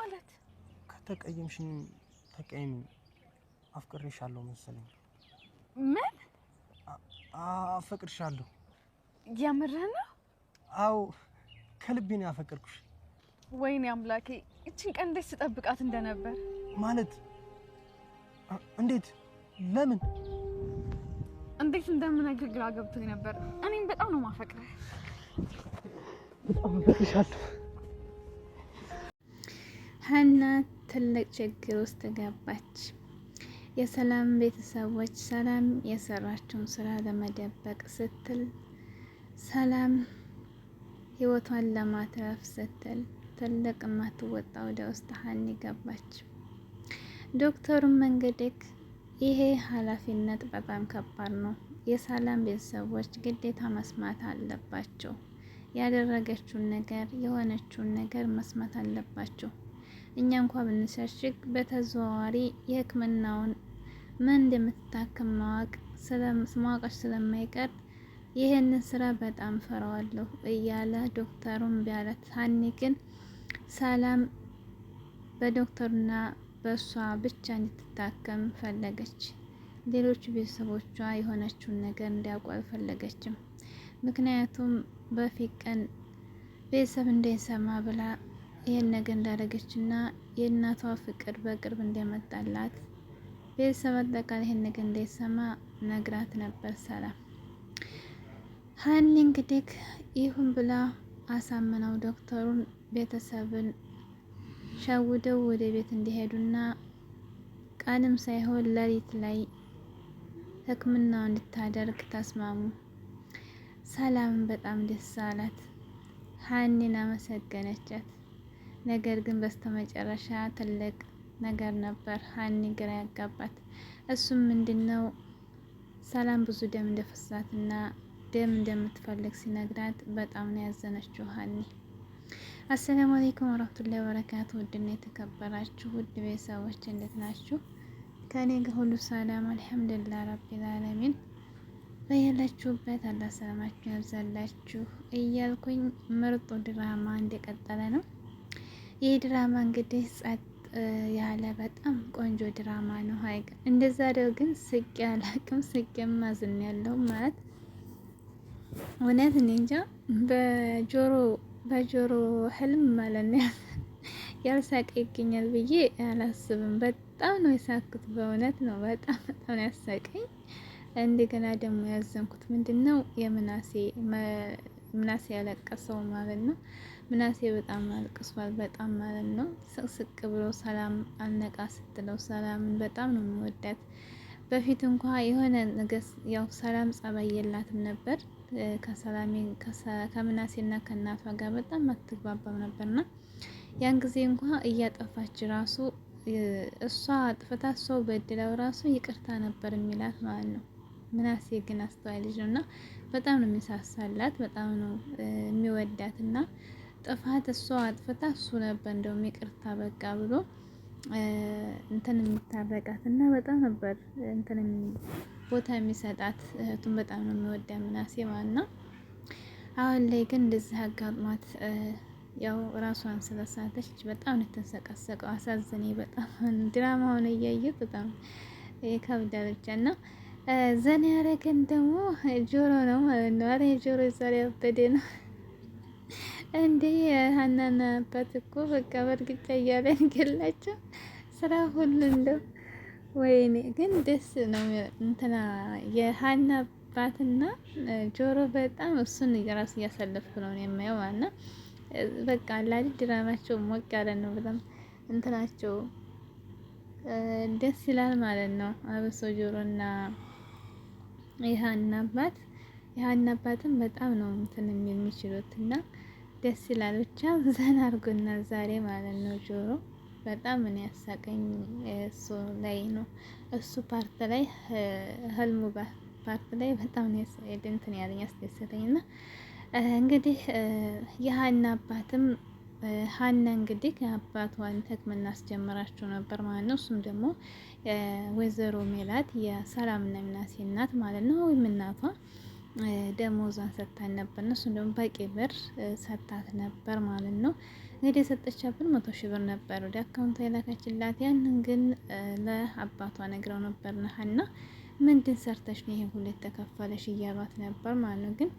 ማለት ከተቀየምሽኝ ተቀየሚ። አፍቅሬሻለሁ መሰለኝ። ምን? አፈቅርሻለሁ። የምርህ ነው? አዎ ከልቤ ነው ያፈቀርኩሽ። ወይኔ አምላኬ፣ እቺን ቀን እንዴት ስጠብቃት እንደነበር። ማለት እንዴት? ለምን? እንዴት እንደምነግርህ ግራ ገብቶኝ ነበር። እኔም በጣም ነው ማፈቅረህ። በጣም አፈቅርሻለሁ። ሀና ትልቅ ችግር ውስጥ ገባች። የሰላም ቤተሰቦች ሰላም የሰራችውን ስራ ለመደበቅ ስትል፣ ሰላም ህይወቷን ለማትረፍ ስትል ትልቅ ማትወጣ ወደ ውስጥ ሀኒ ገባች። ዶክተሩም እንግዲህ ይሄ ኃላፊነት በጣም ከባድ ነው። የሰላም ቤተሰቦች ግዴታ መስማት አለባቸው። ያደረገችውን ነገር የሆነችውን ነገር መስማት አለባቸው። እኛ እንኳ ብንሸሽግ በተዘዋዋሪ የሕክምናውን ምን እንደምትታከም ማወቃች ስለማይቀር ይህንን ስራ በጣም ፈራዋለሁ እያለ ዶክተሩን ቢያለት፣ ሀኒ ግን ሰላም በዶክተሩና በእሷ ብቻ እንድትታከም ፈለገች። ሌሎች ቤተሰቦቿ የሆነችውን ነገር እንዲያውቁ አልፈለገችም። ምክንያቱም በፊት ቀን ቤተሰብ እንዳይሰማ ብላ ይህን ነገር እንዳደረገች እና የእናቷ ፍቅር በቅርብ እንደመጣላት ቤተሰብ አጠቃላይ ይህን ነገር እንዳይሰማ ነግራት ነበር ሰላም። ሀኒ እንግዲህ ይሁን ብላ አሳምነው ዶክተሩን ቤተሰብን ሸውደው ወደ ቤት እንዲሄዱና ቀንም ሳይሆን ሌሊት ላይ ሕክምናው እንድታደርግ ተስማሙ። ሰላምን በጣም ደስ አላት። ሀኒን አመሰገነቻት። ነገር ግን በስተመጨረሻ ትልቅ ነገር ነበር ሀኒ ግራ ያጋባት። እሱም ምንድነው? ሰላም ብዙ ደም እንደፈሳትና ደም እንደምትፈልግ ሲነግራት በጣም ነው ያዘነችው ሀኒ። አሰላሙ አለይኩም ወራህመቱላሂ ወበረካቱ። ውድና የተከበራችሁ ውድ ቤተሰቦች እንዴት ናችሁ? ከኔ ጋር ሁሉ ሰላም አልሐምዱሊላህ ረቢል ዓለሚን። በያላችሁበት አላህ ሰላማችሁ ያብዛላችሁ እያልኩኝ ምርጡ ድራማ እንደቀጠለ ነው። ይህ ድራማ እንግዲህ ጸጥ ያለ በጣም ቆንጆ ድራማ ነው። ሀይቅ እንደዛ ደው ግን ስቄ አላቅም። ስቄ ማዝን ያለው ማለት እውነት እኔ እንጃ በጆሮ ህልም ማለት ነው ያልሳቀ ይገኛል ብዬ አላስብም። በጣም ነው የሳኩት፣ በእውነት ነው በጣም ነው ያሳቀኝ። እንደገና ደግሞ ያዘንኩት ምንድነው ምናሴ ያለቀሰው ማለት ነው። ምናሴ በጣም አልቅሷል፣ በጣም ማለት ነው። ስቅስቅ ብሎ ሰላም አልነቃ ስትለው ሰላምን በጣም ነው የሚወዳት። በፊት እንኳ የሆነ ነገር ያው ሰላም ጸባይ የላትም ነበር። ከምናሴና ከእናቷ ጋር በጣም አትግባባም ነበርና ያን ጊዜ እንኳ እያጠፋች ራሱ እሷ አጥፍታ ሰው በድለው ራሱ ይቅርታ ነበር የሚላት ማለት ነው። ምናሴ ግን አስተዋይ ልጅ ነውና በጣም ነው የሚሳሳላት፣ በጣም ነው የሚወዳትና ጥፋት እሷ አጥፍታ እሱ ነበር እንደውም ይቅርታ በቃ ብሎ እንትን የሚታረቃት እና በጣም ነበር እንትን ቦታ የሚሰጣት። እህቱን በጣም ነው የሚወዳ ምናሴ ማለት ነው። አሁን ላይ ግን እንደዚህ አጋጥሟት ያው ራሷን ስለሳተች በጣም ነው የተንሰቀሰቀው። አሳዘኔ በጣም ድራማውን እያየሁት በጣም ይከብዳል ብቻ እና ዘና ያደረገን ደግሞ ጆሮ ነው ማለት ነው። አረ ጆሮ ዛሬ አበደ ነው እንዴ! ሀናና አባት እኮ በቃ በእርግጫ እያለን ገላቸው ስራ ሁሉ እንደው ወይኔ! ግን ደስ ነው እንትና የሀና አባትና ጆሮ በጣም እሱን ራሱ እያሳለፍኩ ነው የማየው ማለት ነው። በቃ አላዲ ድራማቸው ሞቅ ያለ ነው በጣም እንትናቸው ደስ ይላል ማለት ነው። አብሶ ጆሮና የሀና አባትም በጣም ነው እንትን የሚችሉት እና ደስ ይላል። ብቻ ዘና አድርጎና ዛሬ ማለት ነው። ጆሮ በጣም ምን ያሳቀኝ እሱ ላይ ነው። እሱ ፓርት ላይ ህልሙ ፓርት ላይ በጣም ነው እንትን ያለኝ ያስደሰተኝ እና እንግዲህ የሀና አባትም ሀና እንግዲህ አባቷን ሕክምና አስጀምራቸው ነበር ማለት ነው። እሱም ደግሞ ወይዘሮ ሜላት የሰላምና ምናሴ እናት ማለት ነው፣ ወይም እናቷ ደሞዟን ሰጥታን ነበር። እሱም ደግሞ በቂ ብር ሰጥታት ነበር ማለት ነው። እንግዲህ የሰጠቻት ብር 100 ሺህ ብር ነበር ወደ አካውንቷ የላከችላት። ያንን ግን ለአባቷ ነግረው ነበር ሀና ምንድን ሰርተሽ ነው ይሄ ሁሉ የተከፈለሽ እያሏት ነበር ማለት ነው። ግን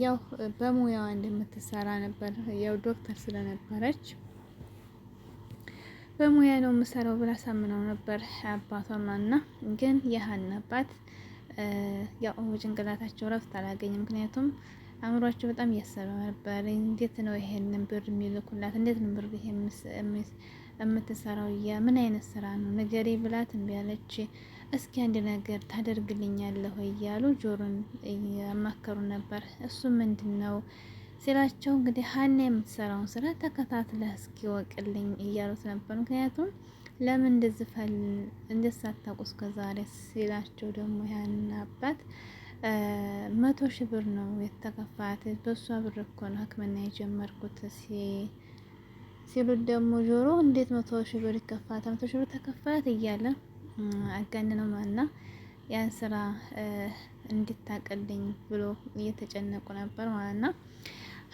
ያው በሙያዋ እንደምትሰራ ነበር። ያው ዶክተር ስለነበረች በሙያ ነው የምሰራው ብላ ሳምነው ነበር አባቷማና። ግን የሀና አባት ያው ጭንቅላታቸው ረፍት አላገኝም። ምክንያቱም አእምሯቸው በጣም እያሰበ ነበር። እንዴት ነው ይሄንን ብር የሚልኩላት? እንዴት ነው ብር ይሄ የምትሰራው? ምን አይነት ስራ ነው ንገሪ ብላት እምቢ አለች። እስኪ አንድ ነገር ታደርግልኛለህ ወይ እያሉ ጆሮን እያማከሩ ነበር። እሱ ምንድን ነው ሲላቸው እንግዲህ ሀና የምትሰራውን ስራ ተከታትለህ እስኪ ወቅልኝ እያሉት ነበር። ምክንያቱም ለምን እንደዚህ ሳታውቁ እስከ ዛሬ ሲላቸው ደግሞ ያን አባት 100 ሺህ ብር ነው የተከፋት። በእሷ ብር እኮ ነው ሕክምና የጀመርኩት ሲሉት ደግሞ ጆሮ እንዴት 100 ሺህ ብር ይከፋት? 100 ሺህ ብር ተከፋት እያለ አጋንነው ማና ያን ስራ እንድታቀልኝ ብሎ እየተጨነቁ ነበር ማለት ነው።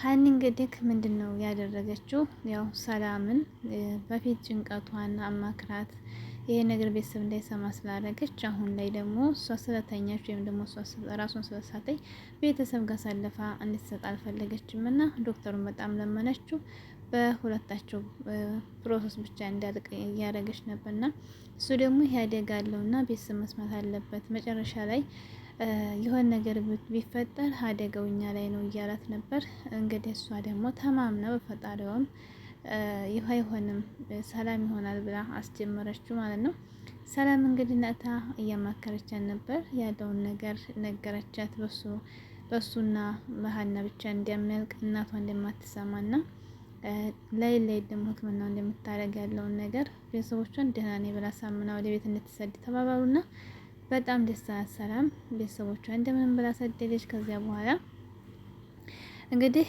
ሀኒ እንግዲህ ምንድን ነው ያደረገችው? ያው ሰላምን በፊት ጭንቀቷን አማክራት ይሄ ነገር ቤተሰብ እንዳይሰማ ስላደረገች፣ አሁን ላይ ደግሞ እሷ ስለተኛች ወይም ደግሞ እሷ ራሷን ስለሳተኝ ቤተሰብ ጋር ሳለፋ እንድትሰጥ አልፈለገችም እና ዶክተሩን በጣም ለመነችው። በሁለታቸው ፕሮሰስ ብቻ እንዲያልቅ እያደረገች ነበርና እሱ ደግሞ ይሄ አደጋ አለውና ቤተሰብ መስማት አለበት፣ መጨረሻ ላይ የሆነ ነገር ቢፈጠር አደጋው እኛ ላይ ነው እያላት ነበር። እንግዲህ እሷ ደግሞ ተማምና በፈጣሪዋም ይህ አይሆንም ሰላም ይሆናል ብላ አስጀመረችው ማለት ነው። ሰላም እንግዲህ ነታ እያማከረቻት ነበር። ያለውን ነገር ነገረቻት። በሱና በሀና ብቻ እንደሚያልቅ እናቷ እንደማትሰማና ላይ ደግሞ ሕክምናው እንደምታደርግ ያለውን ነገር ቤተሰቦቿን ደህና ነኝ ብላ ሳምና ወደ ቤት እንድትሰድ ተባባሉና በጣም ደስ አላት ሰላም። ቤተሰቦቿን እንደምንም ብላ ሰደደች። ከዚያ በኋላ እንግዲህ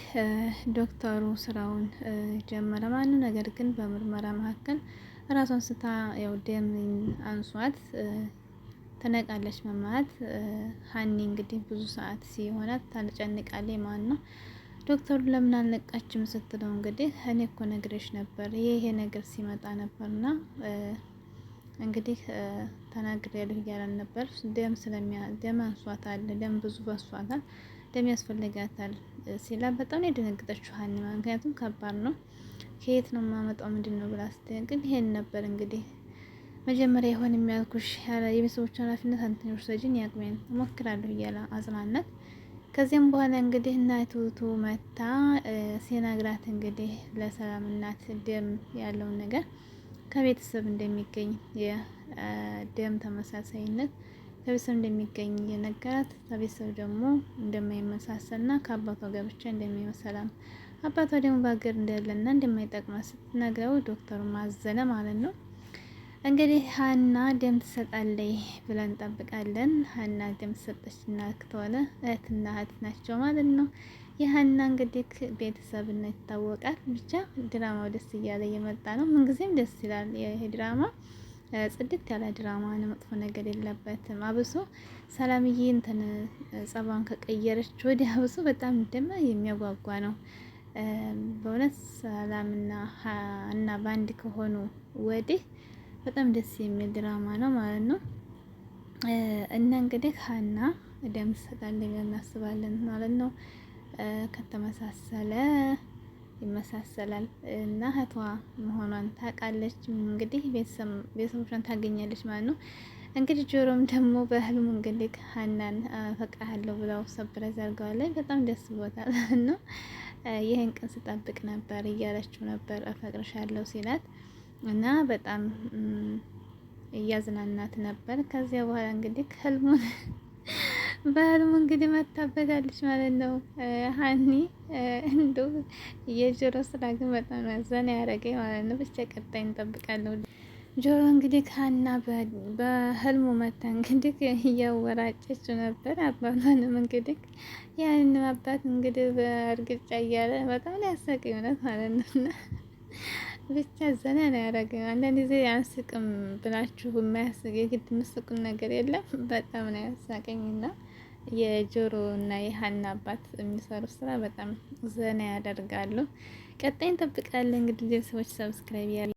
ዶክተሩ ስራውን ጀመረ ማለት ነው። ነገር ግን በምርመራ መካከል ራሷን ስታ ያው ደም አንሷት ትነቃለች ማለት ሀኒ እንግዲህ ብዙ ሰዓት ሲሆናት ታጨንቃለች ማለት ነው። ዶክተሩ ለምን አልነቃችም ስትለው እንግዲህ እኔ እኮ ነግሬሽ ነበር ይሄ ነገር ሲመጣ ነበርና እንግዲህ ተናግሬያለሁ እያለን ነበር። ደም አንሷታል፣ ደም ብዙ በሷታል፣ ደም ያስፈልጋታል ሲላ በጣም ነው የደነገጠችው ሀኒ። ምክንያቱም ከባድ ነው። ከየት ነው የማመጣው ምንድን ነው ብላ ስትል ይሄን ነበር እንግዲህ መጀመሪያ ይሆን የሚያልኩሽ የቤተሰቦች ኃላፊነት አንተን ወሰጂኝ ያቅሜን እሞክራለሁ እያለ አጽናናት። ከዚያም በኋላ እንግዲህ እናቱቱ መታ ሲነግራት እንግዲህ ለሰላም እናት ደም ያለውን ነገር ከቤተሰብ እንደሚገኝ የደም ተመሳሳይነት ከቤተሰብ እንደሚገኝ የነገራት፣ ከቤተሰብ ደግሞ እንደማይመሳሰልና ከአባቷ ጋር ብቻ እንደሚመሰላም አባቷ ደግሞ በሀገር እንዳለና እንደማይጠቅማ ስትነግረው ዶክተሩ ማዘነ ማለት ነው። እንግዲህ ሀና ደም ትሰጣለች ብለን እንጠብቃለን። ሀና ደም ትሰጠችና ከተዋለ እህትና እህት ናቸው ማለት ነው። የሀና እንግዲህ ቤተሰብነት ይታወቃል። ብቻ ድራማው ደስ እያለ እየመጣ ነው። ምንጊዜም ደስ ይላል ይሄ ድራማ። ጽድት ያለ ድራማ ነው፣ መጥፎ ነገር የለበትም። አብሶ ሰላምዬ እንትን ጸባን ከቀየረች ወዲህ አብሶ በጣም ደማ የሚያጓጓ ነው በእውነት። ሰላምና ሀና ባንድ ከሆኑ ወዲህ በጣም ደስ የሚል ድራማ ነው ማለት ነው። እና እንግዲህ ሀና ደም ትሰጣለች ብለን እናስባለን ማለት ነው። ከተመሳሰለ ይመሳሰላል እና እህቷ መሆኗን ታውቃለች። እንግዲህ ቤተሰቦቿን ታገኛለች ማለት ነው። እንግዲህ ጆሮም ደግሞ በህልሙ እንግዲህ ሀናን አፈቅርሃለሁ ብለው ሰፕራይዝ አድርገዋለች። በጣም ደስ ብሎታል ነው ይህን ቀን ስጠብቅ ነበር እያለችው ነበር አፈቅርሻለሁ ሲላት እና በጣም እያዝናናት ነበር። ከዚያ በኋላ እንግዲህ በህልሙ እንግዲህ መታበታለች ማለት ነው ሀኒ። እንደው የጆሮ ስራ ግን በጣም ያዘነ ያደረገኝ ማለት ነው። ብቻ ቀጣይ እንጠብቃለሁ። ጆሮ እንግዲህ ሀና በህልሙ መታ እንግዲህ እያወራጨችው ነበር አባቷንም እንግዲህ ያንን አባት እንግዲህ በእርግጫ እያለ በጣም ያሳቀኝ እውነት ማለት ነው። ብቻ ዘና ነው ያደረገኝ። አንዳንድ ጊዜ አያስቅም ብላችሁ የማያስቅ የግድ ምስቁን ነገር የለም። በጣም ነው ያሳቀኝና የጆሮ እና የሀና አባት የሚሰሩት ስራ በጣም ዘና ያደርጋሉ። ቀጣይ እንጠብቃለን እንግዲህ ሰዎች ሰብስክራይብ